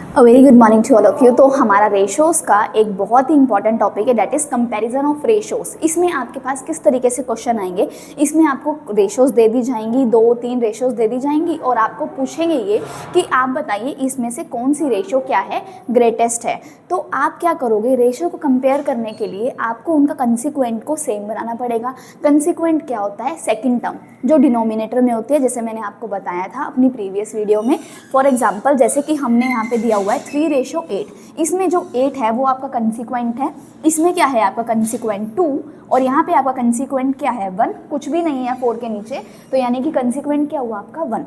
A very good morning to all of you. तो हमारा ratios का एक बहुत ही इंपॉर्टेंट टॉपिक है, that is comparison of ratios. इसमें आपके पास किस तरीके से क्वेश्चन आएंगे, इसमें आपको रेशोज़ दे दी जाएंगी, 2-3 रेशोज़ दे दी जाएंगी और आपको पूछेंगे ये कि आप बताइए इसमें से कौन सी रेशो क्या है, ग्रेटेस्ट है। तो आप क्या करोगे, रेशो को कंपेयर करने के लिए आपको उनका कंसिक्वेंट को सेम बनाना पड़ेगा। कंसिक्वेंट क्या होता है, सेकेंड टर्म जो डिनोमिनेटर में होती है, जैसे मैंने आपको बताया था अपनी प्रीवियस वीडियो में। फॉर एग्जाम्पल जैसे कि हमने यहाँ पे दिया हुआ है 3:8, इसमें जो 8 है वो आपका कंसिक्वेंट है, इसमें क्या है आपका कंसिक्वेंट 2 और यहाँ पे आपका कंसिक्वेंट क्या है 1, कुछ भी नहीं है 4 के नीचे, तो यानी कि कंसिक्वेंट क्या हुआ आपका 1।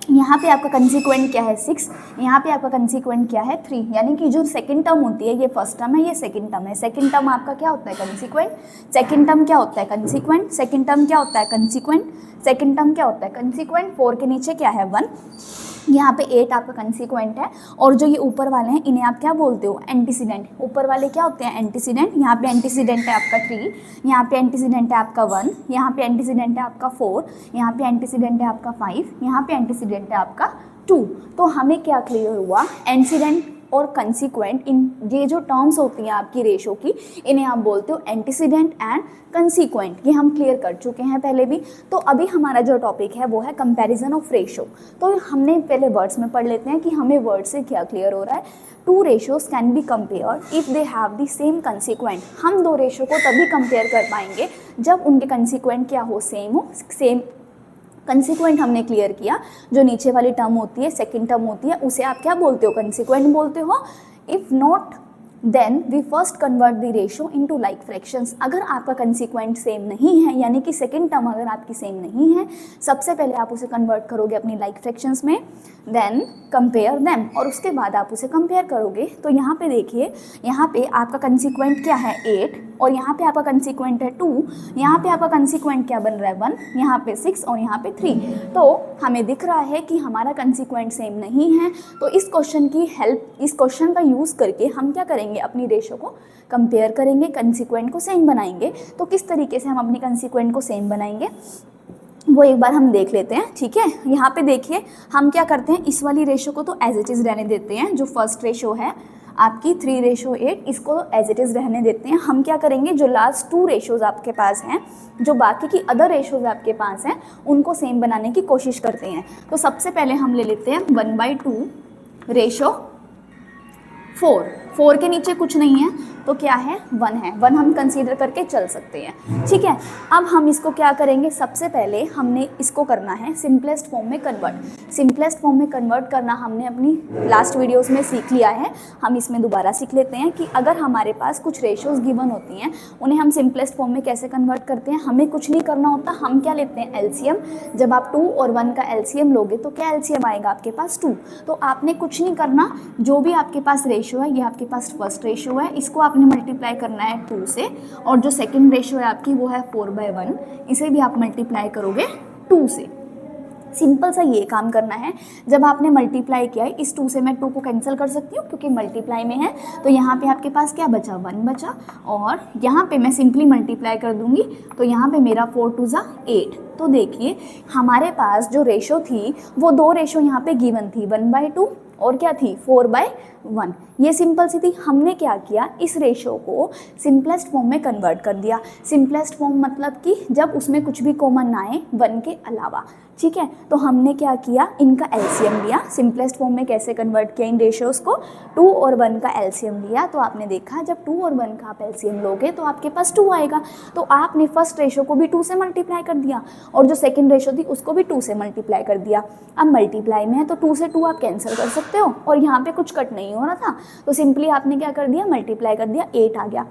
यहाँ पे आपका कंसिक्वेंट क्या है 6, यहाँ पे आपका कंसिक्वेंट क्या है 3, यानी कि जो सेकंड टर्म होती है, ये फर्स्ट टर्म है, ये सेकंड टर्म है। सेकंड टर्म आपका क्या होता है कंसिक्वेंट, सेकंड टर्म क्या होता है कंसिक्वेंट, सेकंड टर्म क्या होता है कंसिक्वेंट, सेकंड टर्म क्या होता है कंसिक्वेंट। 4 के नीचे क्या है 1, यहाँ पे 8 आपका कंसिक्वेंट है और जो ये ऊपर वाले हैं इन्हें आप क्या बोलते हो, एंटीसीडेंट। ऊपर वाले क्या होते हैं एंटीसीडेंट। यहाँ पे एंटीसीडेंट है आपका 3, यहाँ पे एंटीसीडेंट है आपका 1, यहाँ पे एंटीसीडेंट है आपका 4, यहाँ पे एंटीसीडेंट है आपका 5, यहाँ पे एंटीसीडेंट है आपका 2। तो हमें क्या क्लियर हुआ, एंटीसीडेंट और कंसिक्वेंट, इन ये जो टर्म्स होती हैं आपकी रेशो की, इन्हें आप बोलते हो एंटीसीडेंट एंड कंसिक्वेंट। ये हम क्लियर कर चुके हैं पहले भी। तो अभी हमारा जो टॉपिक है वो है कंपैरिजन ऑफ रेशो। तो हमने पहले वर्ड्स में पढ़ लेते हैं कि हमें वर्ड से क्या क्लियर हो रहा है। 2 ratios can be compared if they have the same consequent. हम 2 रेशो को तभी कंपेयर कर पाएंगे जब उनके कंसिक्वेंट क्या हो, सेम हो। सेम कंसिक्वेंट हमने क्लियर किया, जो नीचे वाली टर्म होती है, सेकंड टर्म होती है, उसे आप क्या बोलते हो, कंसिक्वेंट बोलते हो। If not then we first convert the ratio into like fractions. अगर आपका कंसिक्वेंट सेम नहीं है, यानी कि सेकंड टर्म अगर आपकी सेम नहीं है, सबसे पहले आप उसे कन्वर्ट करोगे अपनी लाइक फ्रैक्शंस में, देन कंपेयर देम, और उसके बाद आप उसे कंपेयर करोगे। तो यहाँ पे देखिए, यहाँ पे आपका कंसिक्वेंट क्या है 8 और यहाँ पे आपका कंसिक्वेंट है 2, यहाँ पे आपका कंसिक्वेंट क्या बन रहा है 1, यहाँ पे 6 और यहाँ पे 3। तो हमें दिख रहा है कि हमारा कंसिक्वेंट सेम नहीं है। तो इस क्वेश्चन की हेल्प, इस क्वेश्चन का यूज़ करके हम क्या करेंगे, अपनी रेशो को कंपेयर करेंगे, कंसिक्वेंट को सेम बनाएंगे। तो किस तरीके से हम अपनी कंसिक्वेंट को सेम बनाएंगे वो एक बार हम देख लेते हैं, ठीक है। यहाँ पे देखिए हम क्या करते हैं, इस वाली रेशो को तो एज इट इज़ रहने देते हैं। जो फर्स्ट रेशो है आपकी 3:8, इसको एज इट इज़ रहने देते हैं। हम क्या करेंगे, जो लास्ट 2 रेशोज़ आपके पास हैं, जो बाकी की अदर रेशोज़ आपके पास हैं, उनको सेम बनाने की कोशिश करते हैं। तो सबसे पहले हम ले लेते हैं 1/2 4 के नीचे कुछ नहीं है तो क्या है 1 है, 1 हम कंसीडर करके चल सकते हैं, ठीक है। अब हम इसको क्या करेंगे, सबसे पहले हमने इसको करना है सिंपलेस्ट फॉर्म में कन्वर्ट। सिंपलेस्ट फॉर्म में कन्वर्ट करना हमने अपनी लास्ट वीडियोस में सीख लिया है, हम इसमें दोबारा सीख लेते हैं कि अगर हमारे पास कुछ रेशोज़ गिवन होती हैं, उन्हें हम सिंपलेस्ट फॉर्म में कैसे कन्वर्ट करते हैं। हमें कुछ नहीं करना होता, हम क्या लेते हैं एलसीएम। जब आप 2 और 1 का एलसीएम लोगे तो क्या एलसीएम आएगा आपके पास 2। तो आपने कुछ नहीं करना, जो भी आपके पास रेशो है, ये आपके पास फर्स्ट रेशो है, इसको आपने मल्टीप्लाई करना है 2 से, और जो सेकंड रेशो है आपकी वो है 4/1, इसे भी आप मल्टीप्लाई करोगे 2 से। सिंपल सा ये काम करना है। जब आपने मल्टीप्लाई किया है, इस 2 से मैं 2 को कैंसिल कर सकती हूँ क्योंकि मल्टीप्लाई में है, तो यहाँ पे आपके पास क्या बचा 1 बचा, और यहाँ पे मैं सिंपली मल्टीप्लाई कर दूँगी तो यहाँ पे मेरा 4 2 ज़ा 8। तो देखिए हमारे पास जो रेशो थी वो 2 रेशो यहाँ पे गिवन थी, 1/2 और क्या थी 4/1। ये सिंपल सी थी। हमने क्या किया, इस रेशो को सिंपलेस्ट फॉर्म में कन्वर्ट कर दिया। सिंपलेस्ट फॉर्म मतलब कि जब उसमें कुछ भी कॉमन ना आए 1 के अलावा, ठीक है। तो हमने क्या किया, इनका एलसीएम लिया। सिंपलेस्ट फॉर्म में कैसे कन्वर्ट किया इन रेशोज़ को, 2 और 1 का एलसीएम लिया। तो आपने देखा जब 2 और 1 का आप एलसीएम लोगे तो आपके पास 2 आएगा। तो आपने फर्स्ट रेशो को भी 2 से मल्टीप्लाई कर दिया और जो सेकंड रेशो थी उसको भी 2 से मल्टीप्लाई कर दिया। अब मल्टीप्लाई में है तो 2 से 2 आप कैंसिल कर सकते हो, और यहाँ पे कुछ कट नहीं हो रहा था तो सिंपली आपने क्या कर दिया, मल्टीप्लाई कर दिया, 8 आ गया।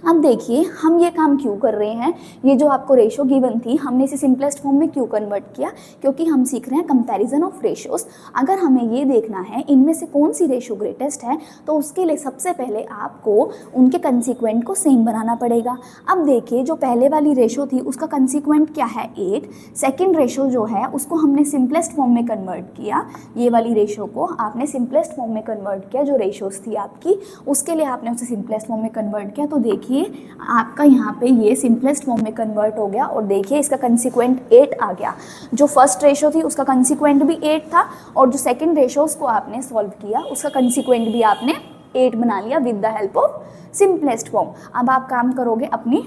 अब देखिए हम ये काम क्यों कर रहे हैं, ये जो आपको रेशो गिवन थी हमने इसे सिंपलेस्ट फॉर्म में क्यों कन्वर्ट किया, क्योंकि हम सीख रहे हैं कंपैरिजन ऑफ रेशोज़। अगर हमें ये देखना है इनमें से कौन सी रेशो ग्रेटेस्ट है, तो उसके लिए सबसे पहले आपको उनके कंसिक्वेंट को सेम बनाना पड़ेगा। अब देखिए जो पहले वाली रेशो थी उसका कंसिक्वेंट क्या है 8, सेकेंड रेशो जो है उसको हमने सिंपलेस्ट फॉर्म में कन्वर्ट किया। ये वाली रेशो को आपने सिंपलेस्ट फॉर्म में कन्वर्ट किया, जो रेशोज़ थी आपकी उसके लिए आपने उसे सिंपलेस्ट फॉर्म में कन्वर्ट किया। तो देखिए देखिए आपका यहाँ पे ये सिंपलेस्ट फॉर्म में कन्वर्ट हो गया और देखिए इसका कंसिक्वेंट 8 आ गया। जो फर्स्ट रेशो थी उसका कंसिक्वेंट भी 8 था और जो सेकंड रेशोज को आपने सॉल्व किया उसका कंसिक्वेंट भी आपने 8 बना लिया with the help of simplest form. अब आप काम करोगे अपनी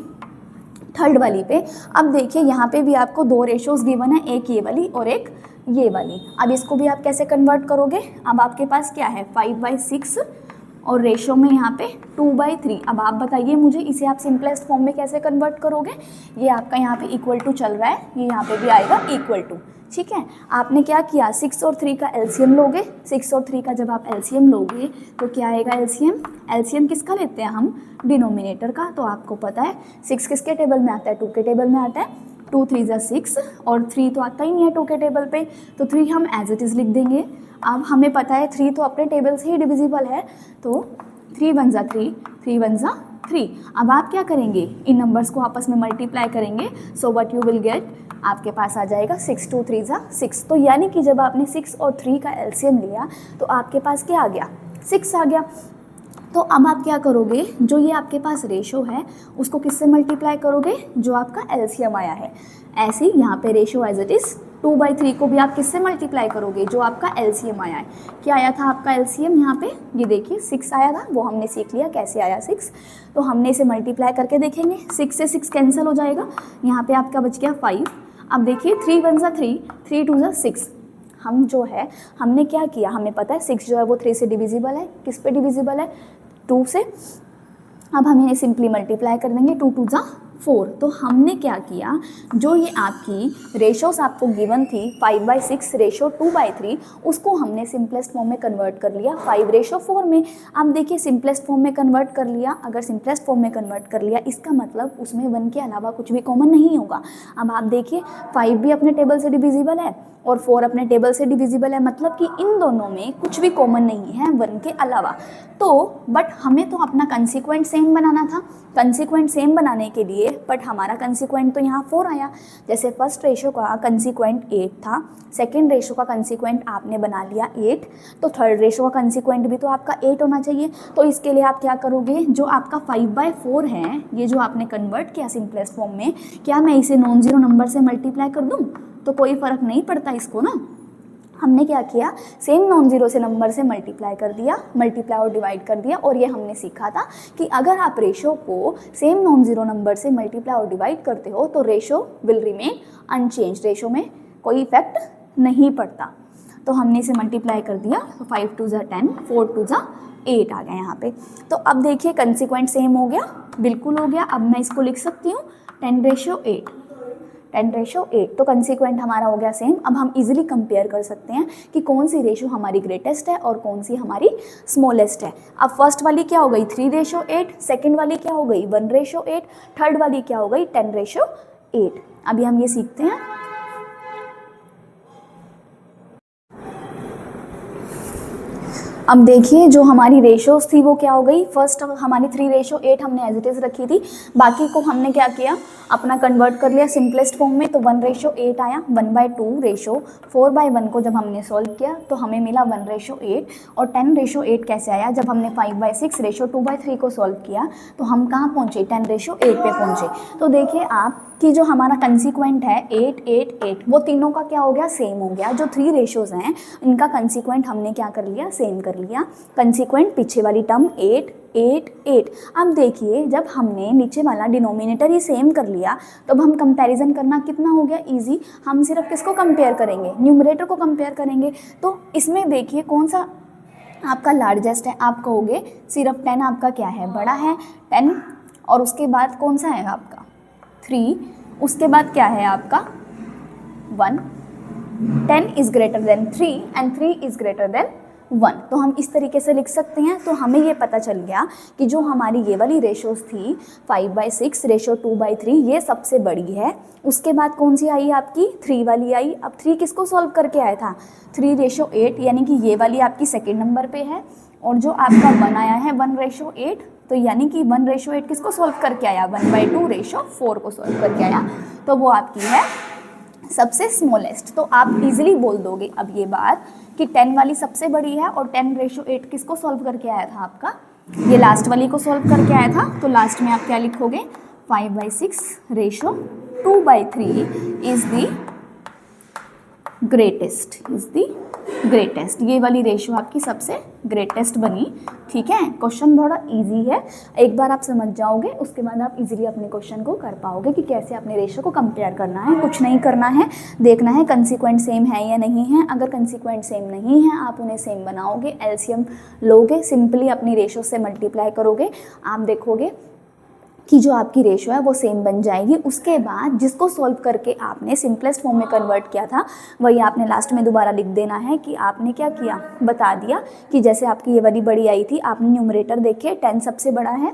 थर्ड वाली पे। अब देखिए यहाँ पे भी आपको 2 रेशोज गिवन है, एक ये वाली और एक ये वाली। अब इसको भी आप कैसे कन्वर्ट करोगे? अब आपके पास क्या है 5/6 और रेशो में यहाँ पे 2/3। अब आप बताइए मुझे इसे आप सिंपलेस्ट फॉर्म में कैसे कन्वर्ट करोगे? ये आपका यहाँ पे इक्वल टू चल रहा है, ये यहाँ पे भी आएगा इक्वल टू। ठीक है, आपने क्या किया 6 और 3 का एलसीएम लोगे। 6 और 3 का जब आप एलसीएम लोगे तो क्या आएगा एलसीएम? एलसीएम किसका लेते हैं हम? डिनोमिनेटर का। तो आपको पता है 6 किसके टेबल में आता है? 2 के टेबल में आता है। 2 3 6 और 3 तो आता ही नहीं है 2 के टेबल पे, तो 3 हम एज इट इज़ लिख देंगे। अब हमें पता है 3 तो अपने टेबल से ही डिविजिबल है, तो 3 1 जा 3, 3 1 जा 3। अब आप क्या करेंगे? इन नंबर्स को आपस में मल्टीप्लाई करेंगे। So what you will get, आपके पास आ जाएगा 6 2 3 जा 6। तो यानी कि जब आपने 6 और 3 का एलसीएम लिया तो आपके पास क्या आ गया? 6 आ गया। तो अब आप क्या करोगे? जो ये आपके पास रेशो है उसको किससे मल्टीप्लाई करोगे? जो आपका एलसीएम आया है। ऐसे ही यहाँ पे रेशो एज इट इज़ 2/3 को भी आप किससे मल्टीप्लाई करोगे? जो आपका एलसीएम आया है। क्या आया था आपका एलसीएम? यहाँ पे ये देखिए 6 आया था, वो हमने सीख लिया कैसे आया 6। तो हमने इसे मल्टीप्लाई करके देखेंगे। 6 से 6 कैंसिल हो जाएगा, यहाँ पे आपका बच गया 5। अब देखिए 3 1 जा 3, 3 2 जा 6। हम जो है हमने क्या किया, हमें पता है 6 जो है वो 3 से डिविजिबल है। किस पे डिविजिबल है? 2 से। अब हम इन्हें सिंपली मल्टीप्लाई कर देंगे, 2 2 जा 4। तो हमने क्या किया, जो ये आपकी रेशोस आपको गिवन थी 5/6 रेशो 2/3, उसको हमने सिंपलेस्ट फॉर्म में कन्वर्ट कर लिया 5/4 में। अब देखिए सिंपलेस्ट फॉर्म में कन्वर्ट कर लिया। अगर सिंपलेस्ट फॉर्म में कन्वर्ट कर लिया इसका मतलब उसमें 1 के अलावा कुछ भी कॉमन नहीं होगा। अब आप देखिए 5 भी अपने टेबल से डिविजिबल है और 4 अपने टेबल से डिविजिबल है, मतलब कि इन दोनों में कुछ भी कॉमन नहीं है 1 के अलावा। तो बट हमें तो अपना कंसिक्वेंट सेम बनाना था। कंसिक्वेंट सेम बनाने के लिए बट हमारा कंसिक्वेंट तो यहाँ 4 आया। जैसे फर्स्ट रेशो का कंसिक्वेंट 8 था, सेकंड रेशो का कंसिक्वेंट आपने बना लिया 8, तो थर्ड रेशो का कंसिक्वेंट भी तो आपका 8 होना चाहिए। तो इसके लिए आप क्या करोगे, जो आपका 5/4 है, ये जो आपने कन्वर्ट किया सिंपलेस्ट फॉर्म में, क्या मैं इसे नॉन जीरो नंबर से मल्टीप्लाई कर दूँ? तो कोई फ़र्क नहीं पड़ता इसको ना। हमने क्या किया, सेम नॉन जीरो से नंबर से मल्टीप्लाई कर दिया, मल्टीप्लाई और डिवाइड कर दिया। और ये हमने सीखा था कि अगर आप रेशो को सेम नॉन जीरो नंबर से मल्टीप्लाई और डिवाइड करते हो तो ratio will remain unchange, ratio में कोई इफेक्ट नहीं पड़ता। तो हमने इसे मल्टीप्लाई कर दिया, तो 5 2 जा 10, 4 2 जा 8 आ गया यहाँ पे। तो अब देखिए कंसिक्वेंट सेम हो गया, बिल्कुल हो गया। अब मैं इसको लिख सकती हूँ 10/8, 10/8। तो कंसिक्वेंट हमारा हो गया सेम। अब हम इजीली कंपेयर कर सकते हैं कि कौन सी रेशो हमारी ग्रेटेस्ट है और कौन सी हमारी स्मॉलेस्ट है। अब फर्स्ट वाली क्या हो गई 3/8, सेकंड वाली क्या हो गई 1/8, थर्ड वाली क्या हो गई 10/8। अभी हम ये सीखते हैं। अब देखिए जो हमारी रेशोज़ थी वो क्या हो गई, फर्स्ट हमारी 3/8 हमने एज इट इज़ रखी थी, बाकी को हमने क्या किया अपना कन्वर्ट कर लिया सिंपलेस्ट फॉर्म में। तो 1/8 आया। 1/2 रेशो 4/1 को जब हमने सॉल्व किया तो हमें मिला 1/8। और 10/8 कैसे आया, जब हमने 5/6 रेशो 2/3 को सॉल्व किया तो हम कहाँ पहुँचे 10/8 पे पहुँचे। तो देखिए आप कि जो हमारा कंसिक्वेंट है 8 8 8, वो तीनों का क्या हो गया सेम हो गया। जो 3 रेशोज़ हैं इनका कंसिक्वेंट हमने क्या कर लिया सेम कर लिया। कंसिक्वेंट पीछे वाली टर्म 8 8 8। अब देखिए जब हमने नीचे वाला डिनोमिनेटर ही सेम कर लिया तो अब हम कंपैरिजन करना कितना हो गया ईजी। हम सिर्फ किसको कंपेयर करेंगे, न्यूमरेटर को कंपेयर करेंगे। तो इसमें देखिए कौन सा आपका लार्जेस्ट है, आप कहोगे सिर्फ 10 आपका क्या है बड़ा है 10, और उसके बाद कौन सा है आपका 3, उसके बाद क्या है आपका 1। 10 is greater than 3 and 3 is greater than 1। तो हम इस तरीके से लिख सकते हैं। तो हमें ये पता चल गया कि जो हमारी ये वाली रेशोज़ थी 5/6 रेशो 2/3 ये सबसे बड़ी है। उसके बाद कौन सी आई आपकी 3 वाली आई। अब 3 किसको सॉल्व करके आया था 3/8, यानी कि ये वाली आपकी सेकेंड नंबर पे है। और जो आपका 1 आया है 1/8, तो यानी कि 1/8 किसको सॉल्व करके आया 1/2 रेशो 4 को सॉल्व करके आया। तो वो आपकी है सबसे स्मॉलेस्ट। तो आप इजीली बोल दोगे अब ये बात कि 10 वाली सबसे बड़ी है और 10/8 किसको सॉल्व करके आया था आपका ये लास्ट वाली को सॉल्व करके आया था, तो लास्ट में आप क्या लिखोगे, 5/6 रेशो 2/3 इज द ग्रेटेस्ट, ये वाली रेशो आपकी सबसे ग्रेटेस्ट बनी। ठीक है, क्वेश्चन थोड़ा इजी है, एक बार आप समझ जाओगे उसके बाद आप इजीली अपने क्वेश्चन को कर पाओगे कि कैसे अपने रेशो को कंपेयर करना है। कुछ नहीं करना है, देखना है कंसीक्वेंट सेम है या नहीं है। अगर कंसीक्वेंट सेम नहीं है आप उन्हें सेम बनाओगे, एलसीएम लोगे, सिंपली अपनी रेशो से मल्टीप्लाई करोगे, आप देखोगे कि जो आपकी रेशो है वो सेम बन जाएगी। उसके बाद जिसको सॉल्व करके आपने सिंपलेस्ट फॉर्म में कन्वर्ट किया था वही आपने लास्ट में दोबारा लिख देना है कि आपने क्या किया, बता दिया कि जैसे आपकी ये वाली बड़ी आई थी, आपने न्यूमरेटर देखे 10 सबसे बड़ा है,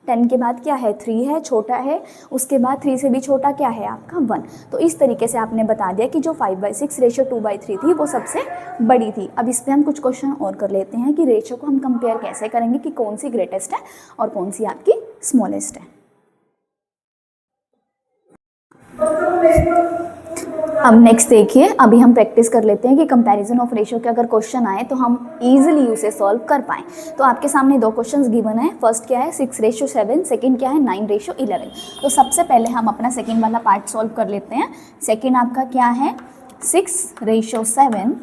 10 के बाद क्या है 3 है, छोटा है, उसके बाद 3 से भी छोटा क्या है आपका 1। तो इस तरीके से आपने बता दिया कि जो 5/6 रेशो 2/3 थी वो सबसे बड़ी थी। अब इस पर हम कुछ क्वेश्चन और कर लेते हैं कि रेशो को हम कंपेयर कैसे करेंगे कि कौन सी ग्रेटेस्ट है और कौन सी आपकी स्मॉलेस्ट है। अब नेक्स्ट देखिए, अभी हम प्रैक्टिस कर लेते हैं कि कंपैरिजन ऑफ रेशियो के अगर क्वेश्चन आए तो हम इजीली उसे सॉल्व कर पाएँ। तो आपके सामने दो क्वेश्चंस गिवन है, फर्स्ट क्या है 6/7, सेकंड क्या है 9/11। तो सबसे पहले हम अपना सेकंड वाला पार्ट सॉल्व कर लेते हैं। सेकंड आपका क्या है 6/7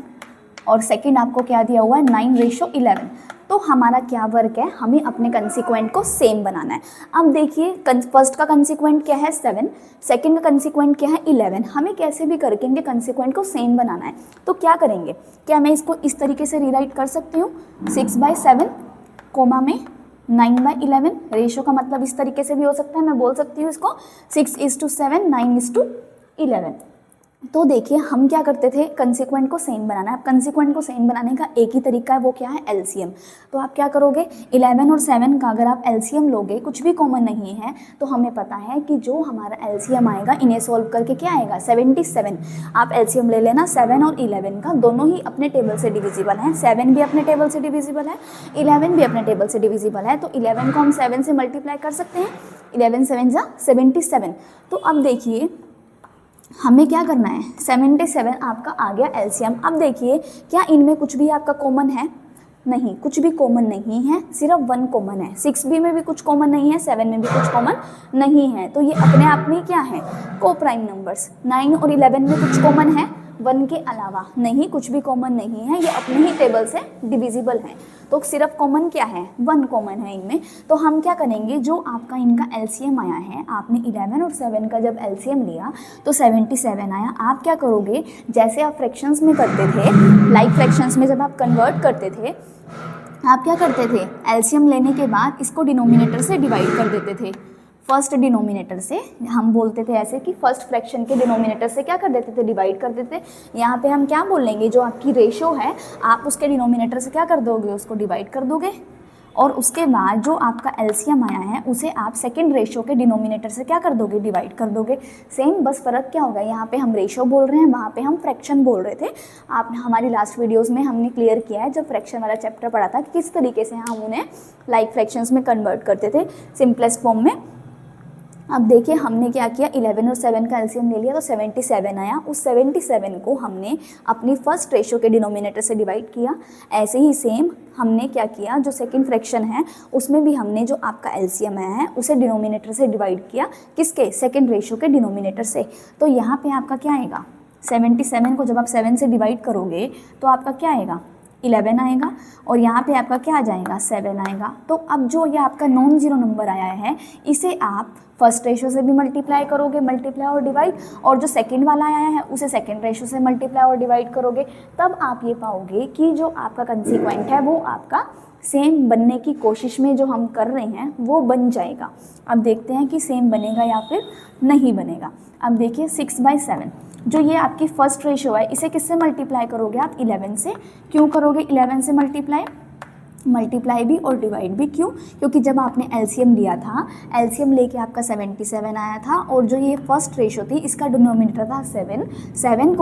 और सेकंड आपको क्या दिया हुआ है 9/11। तो हमारा क्या वर्क है, हमें अपने कंसीक्वेंट को सेम बनाना है। अब देखिए फर्स्ट का कंसीक्वेंट क्या है 7, सेकंड का कंसीक्वेंट क्या है 11। हमें कैसे भी करके इनके कंसीक्वेंट को सेम बनाना है। तो क्या करेंगे, क्या मैं इसको इस तरीके से रीराइट कर सकती हूँ 6/7 कोमा में 9/11। रेशो का मतलब इस तरीके से भी हो सकता है, मैं बोल सकती हूँ इसको 6:7 9:11। तो देखिए हम क्या करते थे, कंसीक्वेंट को सेम बनाना है। अब कंसीक्वेंट को सेम बनाने का एक ही तरीका है, वो क्या है एलसीएम। तो आप क्या करोगे 11 और 7 का अगर आप एलसीएम लोगे, कुछ भी कॉमन नहीं है, तो हमें पता है कि जो हमारा एलसीएम आएगा इन्हें सॉल्व करके क्या आएगा 77। आप एलसीएम ले लेना 7 और 11 का, दोनों ही अपने टेबल से डिविजिबल हैं। 7 भी अपने टेबल से डिविजिबल है, 11 भी अपने टेबल से डिविजिबल है। तो 11 को हम 7 से मल्टीप्लाई कर सकते हैं, 11 7 77। तो अब देखिए हमें क्या करना है 77 आपका आ गया एलसीएम। अब देखिए क्या इनमें कुछ भी आपका कॉमन है, नहीं, कुछ भी कॉमन नहीं है, सिर्फ 1 कॉमन है। 6B में भी कुछ कॉमन नहीं है, 7 में भी कुछ कॉमन नहीं है। तो ये अपने आप में क्या है को प्राइम नंबर्स। 9 और 11 में कुछ कॉमन है 1 के अलावा, नहीं, कुछ भी कॉमन नहीं है, ये अपने ही टेबल से डिविजिबल है। तो सिर्फ कॉमन क्या है 1 कॉमन है इनमें। तो हम क्या करेंगे, जो आपका इनका एलसीएम आया है, आपने 11 और 7 का जब एलसीएम लिया तो 77 आया। आप क्या करोगे, जैसे आप फ्रैक्शंस में करते थे, लाइक फ्रैक्शंस में जब आप कन्वर्ट करते थे, आप क्या करते थे एलसीएम लेने के बाद इसको डिनोमिनेटर से डिवाइड कर देते थे। फर्स्ट डिनोमिनेटर से, हम बोलते थे ऐसे कि फर्स्ट फ्रैक्शन के डिनोमिनेटर से क्या कर देते थे डिवाइड कर देते थे। यहाँ पे हम क्या बोल लेंगे, जो आपकी रेशो है आप उसके डिनोमिनेटर से क्या कर दोगे, उसको डिवाइड कर दोगे। और उसके बाद जो आपका एलसीएम आया है उसे आप सेकंड रेशो के डिनोमिनेटर से क्या कर दोगे, डिवाइड कर दोगे। सेम, बस फ़र्क क्या होगा, यहाँ पे हम रेशो बोल रहे हैं, वहाँ पे हम फ्रैक्शन बोल रहे थे। आपने हमारी लास्ट वीडियोस में हमने क्लियर किया है, जब फ्रैक्शन वाला चैप्टर पढ़ा था कि किस तरीके से हम उन्हें लाइक फ्रैक्शंस में कन्वर्ट करते थे सिंपलेस्ट फॉर्म में। अब देखिए हमने क्या किया, 11 और 7 का एलसीएम ले लिया तो 77 आया। उस 77 को हमने अपनी फर्स्ट रेशो के डिनोमिनेटर से डिवाइड किया। ऐसे ही सेम हमने क्या किया, जो सेकंड फ्रैक्शन है उसमें भी हमने जो आपका एलसीएम आया है उसे डिनोमिनेटर से डिवाइड किया, किसके, सेकंड रेशो के डिनोमिनेटर से। तो यहाँ पे आपका क्या आएगा 77 को जब आप 7 से डिवाइड करोगे तो आपका क्या आएगा 11 आएगा, और यहाँ पे आपका क्या आ जाएगा 7 आएगा। तो अब जो ये आपका नॉन जीरो नंबर आया है इसे आप फर्स्ट रेशो से भी मल्टीप्लाई करोगे, मल्टीप्लाई और डिवाइड, और जो सेकंड वाला आया है उसे सेकंड रेशो से मल्टीप्लाई और डिवाइड करोगे। तब आप ये पाओगे कि जो आपका कंसीक्वेंट है वो आपका सेम बनने की कोशिश में जो हम कर रहे हैं वो बन जाएगा। अब देखते हैं कि सेम बनेगा या फिर नहीं बनेगा। अब देखिए 6/7 जो ये आपकी फर्स्ट रेशो है इसे किससे मल्टीप्लाई करोगे आप 11 से। क्यों करोगे 11 से मल्टीप्लाई भी और डिवाइड भी, क्यों, क्योंकि जब आपने एलसीएम लिया था, एलसीएम लेके आपका 77 आया था, और जो ये फर्स्ट रेशो थी इसका डिनोमिनेटर था 77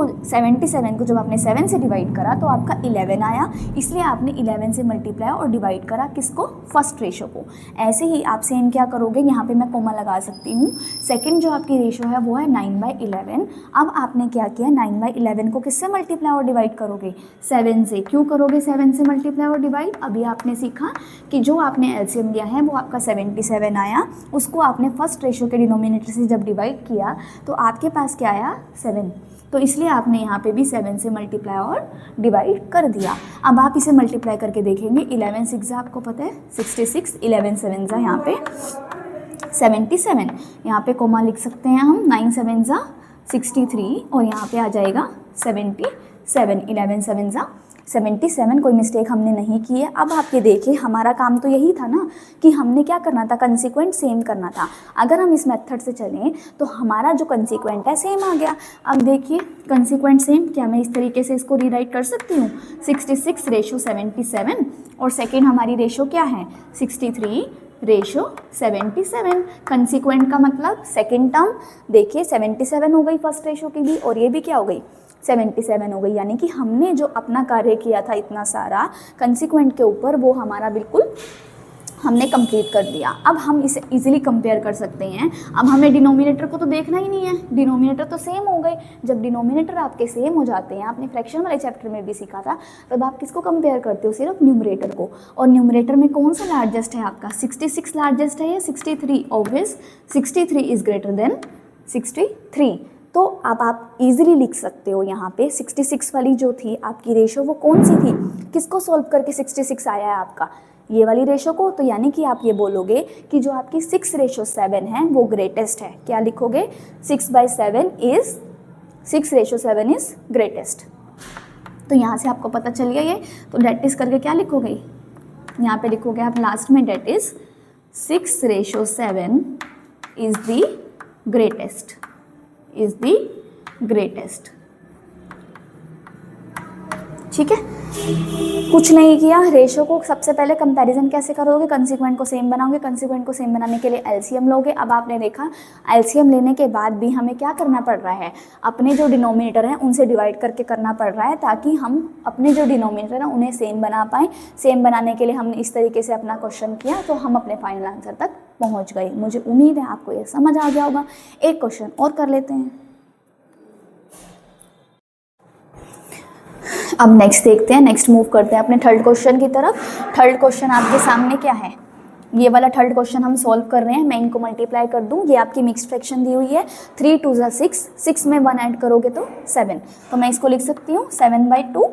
को जब आपने 7 से डिवाइड करा तो आपका 11 आया, इसलिए आपने 11 से मल्टीप्लाई और डिवाइड करा किसको, फर्स्ट रेशो को। ऐसे ही आप सेम क्या करोगे, यहाँ पे मैं कोमा लगा सकती हूँ, सेकेंड जो आपकी रेशो है वो है 9/11। अब आपने क्या किया 9/11 को किससे मल्टीप्लाई और डिवाइड करोगे 7 से। क्यों करोगे 7 से मल्टीप्लाई और डिवाइड, अभी आपने सीखा कि जो आपने एलसीएम लिया है वो आपका 77 आया, उसको आपने फर्स्ट रेशो के डिनोमिनेटर से जब डिवाइड किया तो आपके पास क्या आया 7, तो इसलिए आपने यहाँ पे भी 7 से मल्टीप्लाई और डिवाइड कर दिया। अब आप इसे मल्टीप्लाई करके देखेंगे, 11 6 आपको पता है 66, 11 7 यहाँ पे 77, यहाँ पे कोमा लिख सकते हैं हम, 9 7 63 और यहाँ पे आ जाएगा 77, 11 7 77, कोई मिस्टेक हमने नहीं की है। अब आप ये देखिए, हमारा काम तो यही था ना कि हमने क्या करना था, कंसीक्वेंट सेम करना था। अगर हम इस मेथड से चलें तो हमारा जो कंसीक्वेंट है सेम आ गया। अब देखिए कंसीक्वेंट सेम, क्या मैं इस तरीके से इसको रीराइट कर सकती हूँ, 66 रेशो 77 और सेकेंड हमारी रेशो क्या है 63 रेशो 77। कंसीक्वेंट का मतलब सेकेंड टर्म देखिए 77 हो गई फर्स्ट रेशो की भी, और ये भी क्या हो गई 77 हो गई। यानी कि हमने जो अपना कार्य किया था इतना सारा कंसीक्वेंट के ऊपर, वो हमारा बिल्कुल हमने कंप्लीट कर दिया। अब हम इसे इजीली कंपेयर कर सकते हैं। अब हमें डिनोमिनेटर को तो देखना ही नहीं है, डिनोमिनेटर तो सेम हो गए। जब डिनोमिनेटर आपके सेम हो जाते हैं, आपने फ्रैक्शन वाले चैप्टर में भी सीखा था, तब आप किसको कंपेयर करते हो, सिर्फ न्यूमरेटर को। और न्यूमरेटर में कौन सा लार्जेस्ट है आपका, 66 लार्जेस्ट है या 63? Obvious 63 is greater than 63। तो अब आप इजीली लिख सकते हो यहाँ पे 66 वाली जो थी आपकी रेशो वो कौन सी थी, किसको सॉल्व करके 66 आया है आपका, ये वाली रेशो को। तो यानी कि आप ये बोलोगे कि जो आपकी 6 रेशो 7 है वो ग्रेटेस्ट है। क्या लिखोगे, 6/7 इज 6 रेशो 7 इज ग्रेटेस्ट। तो यहाँ से आपको पता चल गया ये। तो डेट इज करके क्या लिखोगे, यहाँ पे लिखोगे आप लास्ट में that is 6 ratio 7 is the greatest, is the greatest. ठीक है, कुछ नहीं किया। रेशो को सबसे पहले कंपैरिजन कैसे करोगे, कंसीक्वेंट को सेम बनाओगे। कंसीक्वेंट को सेम बनाने के लिए एलसीएम लोगे। अब आपने देखा एलसीएम लेने के बाद भी हमें क्या करना पड़ रहा है, अपने जो डिनोमिनेटर हैं उनसे डिवाइड करके करना पड़ रहा है, ताकि हम अपने जो डिनोमिनेटर हैं उन्हें सेम बना पाएँ। सेम बनाने के लिए हमने इस तरीके से अपना क्वेश्चन किया, तो हम अपने फाइनल आंसर तक पहुँच गए। मुझे उम्मीद है आपको ये समझ आ गया होगा। एक क्वेश्चन और कर लेते हैं। अब नेक्स्ट देखते हैं, नेक्स्ट मूव करते हैं अपने थर्ड क्वेश्चन की तरफ। थर्ड क्वेश्चन आपके सामने क्या है, ये वाला थर्ड क्वेश्चन हम सॉल्व कर रहे हैं। मैं इनको मल्टीप्लाई कर दूं। ये आपकी मिक्स फ्रैक्शन दी हुई है, 3 2 6, 6 में 1 ऐड करोगे तो 7। तो मैं इसको लिख सकती हूँ 7/2,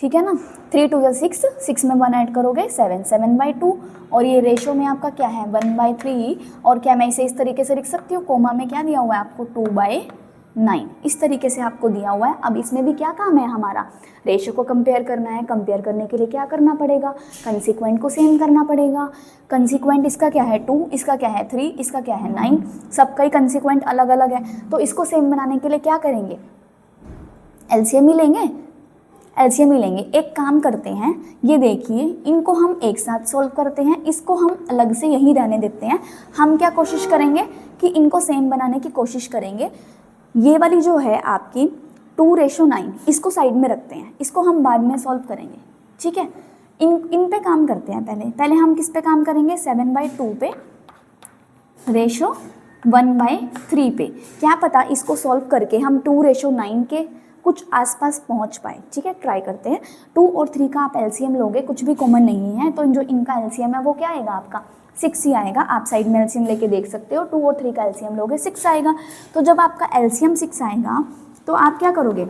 ठीक है ना। 3 2 6, 6 में 1 ऐड करोगे 7, 7/2। और ये रेशो में आपका क्या है 1/3। और क्या मैं इसे इस तरीके से लिख सकती हूँ, कोमा में क्या दिया हुआ है आपको 2/9, इस तरीके से आपको दिया हुआ है। अब इसमें भी क्या काम है हमारा, रेशो को कंपेयर करना है। कंपेयर करने के लिए क्या करना पड़ेगा, कंसीक्वेंट को सेम करना पड़ेगा। कंसीक्वेंट इसका क्या है 2, इसका क्या है 3, इसका क्या है 9, सबका ही कंसीक्वेंट अलग अलग है। तो इसको सेम बनाने के लिए क्या करेंगे, एलसीएम ही लेंगे, एलसीएम ही लेंगे। एक काम करते हैं, ये देखिए इनको हम एक साथ सॉल्व करते हैं, इसको हम अलग से यहीं रहने देते हैं। हम क्या कोशिश करेंगे कि इनको सेम बनाने की कोशिश करेंगे। ये वाली जो है आपकी 2:9, इसको साइड में रखते हैं, इसको हम बाद में सॉल्व करेंगे। ठीक है, इन पे काम करते हैं। पहले हम किस पे काम करेंगे, 7/2 पे, रेशो 1/3 पे। क्या पता इसको सॉल्व करके हम 2:9 के कुछ आसपास पहुंच पाए। ठीक है, ट्राई करते हैं। 2 और 3 का आप एलसीएम लोगे, कुछ भी कॉमन नहीं है, तो जो इनका एलसीएम है वो क्या आएगा आपका 6 ही आएगा। आप साइड में एलसीएम लेके देख सकते हो। 2 और 3 का एलसीएम लोगे 6 आएगा। तो जब आपका एलसीएम 6 आएगा तो आप क्या करोगे,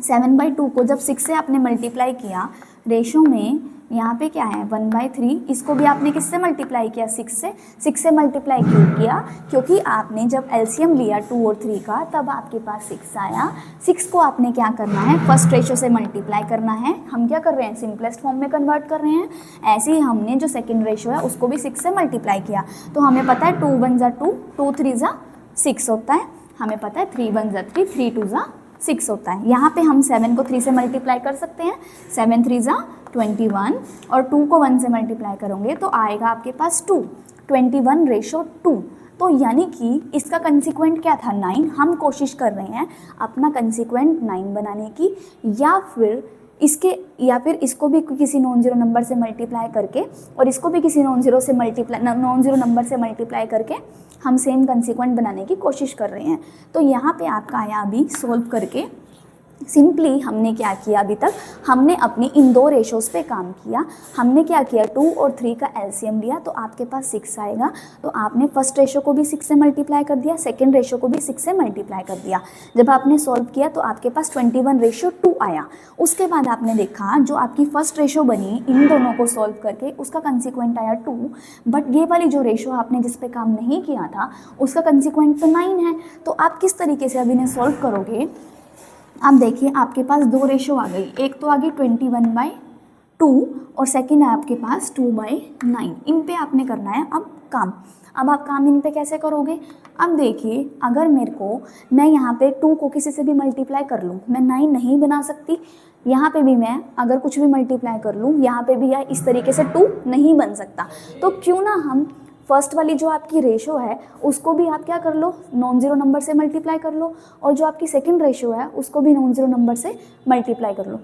7/2 को जब 6 से आपने मल्टीप्लाई किया, रेशो में यहाँ पे क्या है 1/3, इसको भी आपने किससे मल्टीप्लाई किया 6 से मल्टीप्लाई क्यों किया, क्योंकि आपने जब एलसीएम लिया 2 और 3 का तब आपके पास 6 आया। 6 को आपने क्या करना है, फर्स्ट रेशो से मल्टीप्लाई करना है। हम क्या कर रहे हैं, सिंपलेस्ट फॉर्म में कन्वर्ट कर रहे हैं। ऐसे ही हमने जो सेकेंड रेशो है उसको भी 6 से मल्टीप्लाई किया। तो हमें पता है 2 1 2, 2 3 6 होता है। हमें पता है 3 1 3, 3 2 6 होता है। यहाँ पे हम 7 को 3 से मल्टीप्लाई कर सकते हैं, 7 3 21, और 2 को 1 से मल्टीप्लाई करोगे तो आएगा आपके पास 2, 21/2। तो यानी कि इसका कंसीक्वेंट क्या था 9। हम कोशिश कर रहे हैं अपना कंसीक्वेंट 9 बनाने की, या फिर इसको भी किसी नॉन जीरो नंबर से मल्टीप्लाई करके और इसको भी किसी नॉन जीरो नंबर से मल्टीप्लाई करके हम सेम कंसीक्वेंट बनाने की कोशिश कर रहे हैं। तो यहाँ पे आपका आया अभी सॉल्व करके सिंपली हमने क्या किया, अभी तक हमने अपनी इन दो रेशोज़ पे काम किया। हमने क्या किया, 2 और 3 का एलसीएम लिया तो आपके पास 6 आएगा। तो आपने फर्स्ट रेशो को भी 6 से मल्टीप्लाई कर दिया, सेकंड रेशो को भी 6 से मल्टीप्लाई कर दिया। जब आपने सॉल्व किया तो आपके पास 21:2 आया। उसके बाद आपने देखा जो आपकी फर्स्ट रेशो बनी इन दोनों को सॉल्व करके उसका कंसिक्वेंट आया 2, बट ये वाली जो रेशो आपने जिस पे काम नहीं किया था उसका कंसिक्वेंट तो 9 है। तो आप किस तरीके से अभी इन्हें सॉल्व करोगे, आप देखिए आपके पास दो रेशो आ गई, एक तो आ गई 21/2 और सेकंड है आपके पास 2/9। इन पे आपने करना है अब काम। अब आप काम इन पे कैसे करोगे, अब देखिए अगर मैं यहाँ पे 2 को किसी से भी मल्टीप्लाई कर लूँ, मैं 9 नहीं बना सकती। यहाँ पे भी मैं अगर कुछ भी मल्टीप्लाई कर लूँ, यहाँ पे भी या इस तरीके से 2 नहीं बन सकता। तो क्यों ना हम फर्स्ट वाली जो आपकी रेशो है उसको भी आप क्या कर लो, नॉन ज़ीरो नंबर से मल्टीप्लाई कर लो, और जो आपकी सेकंड रेशो है उसको भी नॉन ज़ीरो नंबर से मल्टीप्लाई कर लो।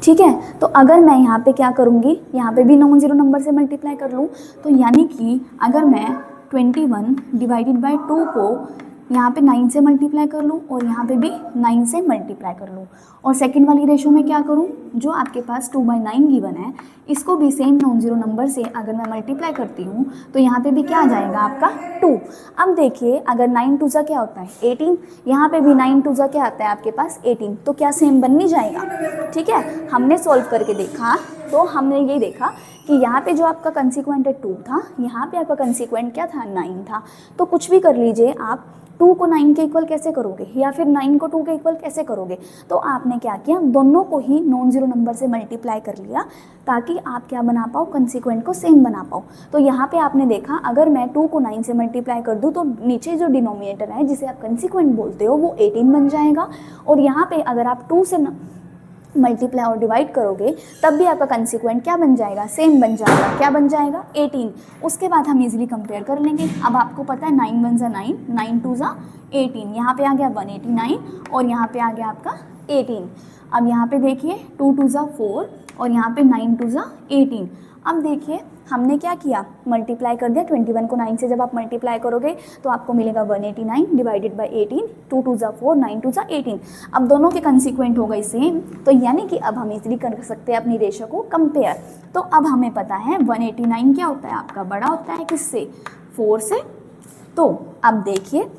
ठीक है, तो अगर मैं यहाँ पे क्या करूँगी, यहाँ पे भी नॉन ज़ीरो नंबर से मल्टीप्लाई कर लूँ, तो यानी कि अगर मैं 21/2 को यहाँ पे 9 से मल्टीप्लाई कर लूँ और यहाँ पे भी 9 से मल्टीप्लाई कर लूँ, और सेकंड वाली रेशो में क्या करूँ, जो आपके पास 2/9 गिवन है इसको भी सेम नॉन ज़ीरो नंबर से अगर मैं मल्टीप्लाई करती हूँ तो यहाँ पे भी क्या आ जाएगा आपका 2। अब देखिए अगर 9 2 क्या होता है 18, यहाँ पे भी 9 2 क्या आता है आपके पास 18, तो क्या सेम बन नहीं जाएगा। ठीक है, हमने सॉल्व करके देखा तो हमने ये देखा कि यहाँ पे जो आपका कंसिक्वेंट है 2 था, यहाँ पे आपका कंसिक्वेंट क्या था 9 था। तो कुछ भी कर लीजिए आप, 2 को 9 के इक्वल कैसे करोगे या फिर 9 को 2 के इक्वल कैसे करोगे, तो आपने क्या किया, दोनों को ही नॉन ज़ीरो नंबर से मल्टीप्लाई कर लिया ताकि आप क्या बना पाओ, कंसिक्वेंट को सेम बना पाओ। तो यहाँ पे आपने देखा अगर मैं 2 को 9 से मल्टीप्लाई कर दूँ तो नीचे जो डिनोमिनेटर है जिसे आप कंसिक्वेंट बोलते हो वो 18 बन जाएगा, और यहाँ पे अगर आप 2 से मल्टीप्लाई और डिवाइड करोगे तब भी आपका कंसिक्वेंट क्या बन जाएगा, सेम बन जाएगा। क्या बन जाएगा 18। उसके बाद हम इजीली कंपेयर कर लेंगे। अब आपको पता है 9 1 9, 9 2 18, यहाँ पे आ गया 189 और यहाँ पे आ गया आपका 18। अब यहाँ पे देखिए 2 2 4 और यहाँ पे 9 2 18। अब देखिए हमने क्या किया, मल्टीप्लाई कर दिया 21 को 9 से। जब आप मल्टीप्लाई करोगे तो आपको मिलेगा 189 डिवाइडेड बाई 18, 2 2 4, 9 2 18। अब दोनों के कंसिक्वेंट हो गई सेम, तो यानी कि अब हम इजीली कर सकते हैं अपनी रेशो को कंपेयर। तो अब हमें पता है 189 क्या होता है आपका, बड़ा होता है किससे, 4 से। तो अब देखिए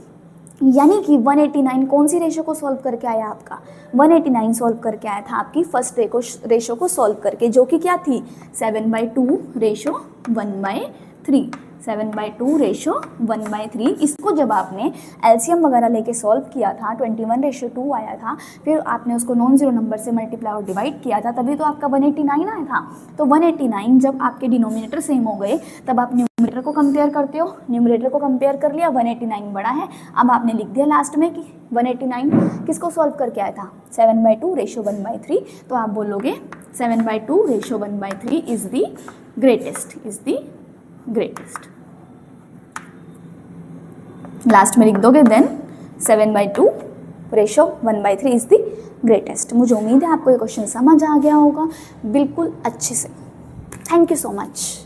यानी कि 189 कौन सी रेशो को सॉल्व करके आया आपका, 189 सॉल्व करके आया था आपकी फर्स्ट रेशो को सॉल्व करके, जो कि क्या थी 7/2 रेशो 1/3, 7/2 रेशो 1/3। इसको जब आपने एलसीएम वगैरह लेके सॉल्व किया था 21:2 आया था, फिर आपने उसको नॉन ज़ीरो नंबर से मल्टीप्लाई और डिवाइड किया था, तभी तो आपका 189 आया था। तो 189 जब आपके डिनोमिनेटर सेम हो गए तब आप न्यूमरेटर को कंपेयर करते हो, न्यूमरेटर को कंपेयर कर लिया, 189 बड़ा है। अब आपने लिख दिया लास्ट में कि 189 किसको सॉल्व करके आया था, 7/2 रेशो 1/3। तो आप बोलोगे 7/2 ratio 1/3 is the greatest, is the greatest. Last में लिख दोगे then 7/2 ratio 1/3 is the greatest. मुझे उम्मीद है आपको ये क्वेश्चन समझ आ गया होगा बिल्कुल अच्छे से। Thank you so much.